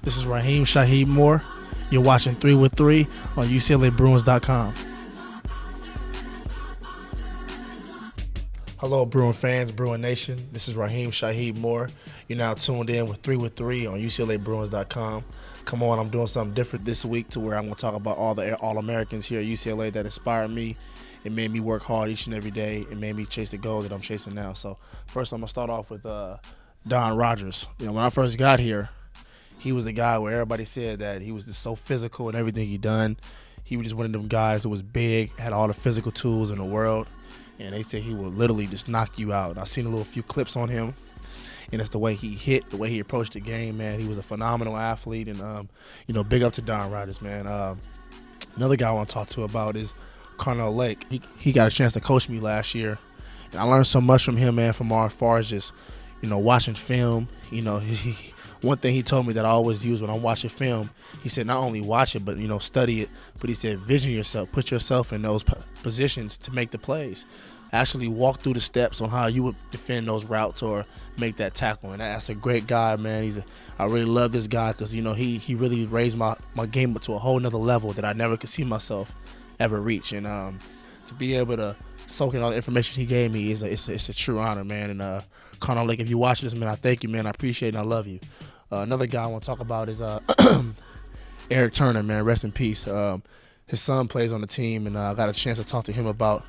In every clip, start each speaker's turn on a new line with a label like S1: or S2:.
S1: This is Rahim Moore. You're watching 3 with 3 on UCLABruins.com. Hello, Bruin fans, Bruin Nation. This is Rahim Moore. You're now tuned in with 3 with 3 on UCLABruins.com. Come on, I'm doing something different this week to where I'm going to talk about all the All-Americans here at UCLA that inspired me. It made me work hard each and every day. It made me chase the goals that I'm chasing now. So first, I'm going to start off with Don Rogers. When I first got here, he was a guy where everybody said that he was just so physical in everything he done. He was just one of them guys who was big, had all the physical tools in the world, and they said he would literally just knock you out. And I've seen a few clips on him, and it's the way he hit, the way he approached the game, man. He was a phenomenal athlete, and big up to Don Rogers, man. Another guy I want to talk to about is Carnell Lake. He got a chance to coach me last year, and I learned so much from him, man, from as far as just, watching film. One thing he told me that I always use when I'm watching film, he said not only watch it, but, study it, but he said vision yourself, put yourself in those positions to make the plays. Actually walk through the steps on how you would defend those routes or make that tackle. And that's a great guy, man. I really love this guy because, he really raised my game up to a whole nother level that I never could see myself ever reach. And to be able to soak in all the information he gave me it's a true honor, man. And Carnell Lake, if you watch this, man, I thank you, man. I appreciate it and I love you. Another guy I want to talk about is Eric Turner, man. Rest in peace. His son plays on the team, and I got a chance to talk to him about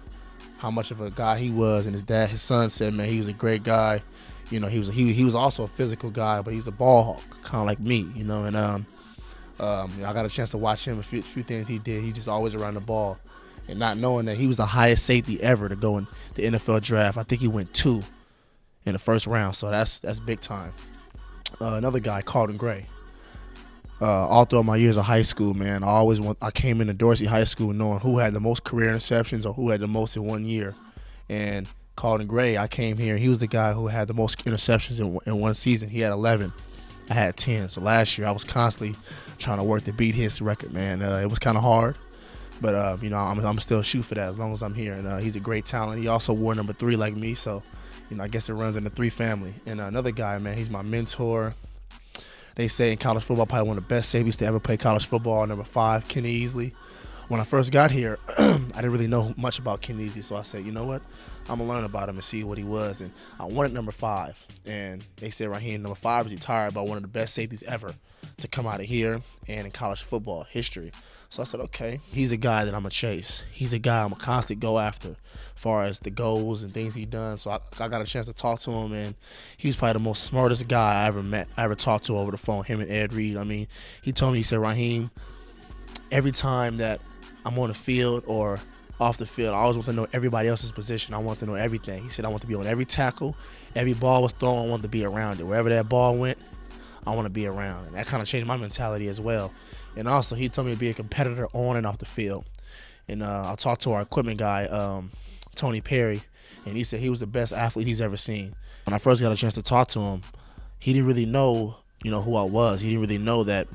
S1: how much of a guy he was. And his son said, man, he was a great guy. He was also a physical guy, but he was a ball hawk, kind of like me, And I got a chance to watch him, a few things he did. He just always around the ball, and not knowing that he was the highest safety ever to go in the NFL draft. I think he went 2 in the first round, so that's big time. Another guy, Carlton Gray. All throughout my years of high school, man, I came into Dorsey High School knowing who had the most career interceptions or who had the most in one year. And Carlton Gray, I came here, he was the guy who had the most interceptions in one season. He had 11. I had 10. So last year I was constantly trying to work to beat his record, man. It was kind of hard, but I'm still shoot for that as long as I'm here. And he's a great talent. He also wore number 3 like me, so I guess it runs in the 3 family. And another guy, man, he's my mentor. They say in college football, probably one of the best safeties to ever play college football, number 5, Kenny Easley. When I first got here, I didn't really know much about Kenny Easley, so I said, you know what? I'm going to learn about him and see what he was. And I wanted number 5. And they said right here, number 5 is retired by one of the best safeties ever to come out of here and in college football history. So I said, okay, he's a guy that I'm going to chase. He's a guy I'm going to constantly go after as far as the goals and things he's done. So I got a chance to talk to him, and he was probably the most smartest guy I ever met, I ever talked to over the phone, him and Ed Reed. I mean, he told me, he said, Rahim, every time that I'm on the field or off the field, I always want to know everybody else's position. I want to know everything. He said, I want to be on every tackle. Every ball was thrown, I want to be around it. Wherever that ball went, I want to be around. And that kind of changed my mentality as well. And also, he told me to be a competitor on and off the field. And I talked to our equipment guy, Tony Perry, and he said he was the best athlete he's ever seen. When I first got a chance to talk to him, he didn't really know, who I was. He didn't really know that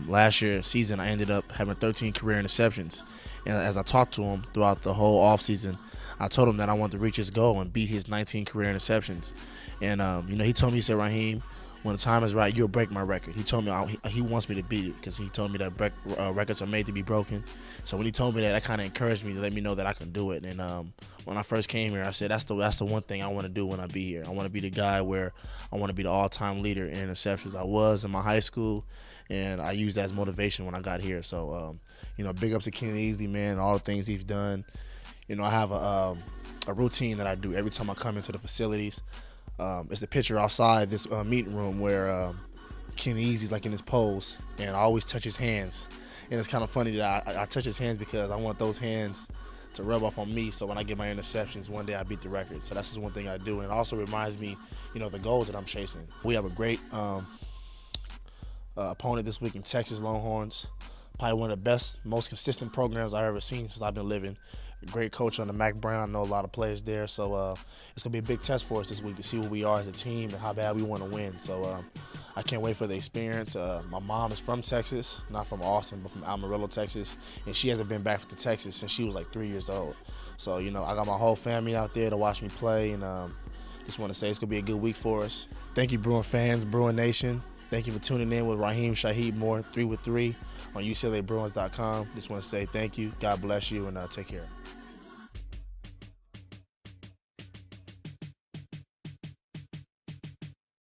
S1: last year's season I ended up having 13 career interceptions. And as I talked to him throughout the whole offseason, I told him that I wanted to reach his goal and beat his 19 career interceptions. And, he told me, he said, Rahim, when the time is right, you'll break my record. He told me he wants me to beat it because he told me that records are made to be broken. So when he told me that kind of encouraged me to let me know that I can do it. And when I first came here, I said that's the one thing I want to do when I be here. I want to be the guy where I want to be the all-time leader in interceptions. I was in my high school, and I used that as motivation when I got here. So, big ups to Kenny Easley, man, all the things he's done. I have a routine that I do every time I come into the facilities. It's the picture outside this meeting room where Kenny Easley's like in his pose, and I always touch his hands. And it's kind of funny that I touch his hands because I want those hands to rub off on me, so when I get my interceptions, one day I beat the record. So that's just one thing I do, and it also reminds me, the goals that I'm chasing. We have a great opponent this week in Texas Longhorns. Probably one of the best, most consistent programs I've ever seen since I've been living. A great coach under Mac Brown. I know a lot of players there, so it's going to be a big test for us this week to see where we are as a team and how bad we want to win. So I can't wait for the experience. My mom is from Texas, not from Austin, but from Amarillo, Texas, and she hasn't been back to Texas since she was like 3 years old. So, I got my whole family out there to watch me play, and just want to say it's going to be a good week for us. Thank you, Bruin fans, Bruin Nation. Thank you for tuning in with Rahim Moore, 3 with 3 on UCLA Bruins.com. Just want to say thank you. God bless you, and take care.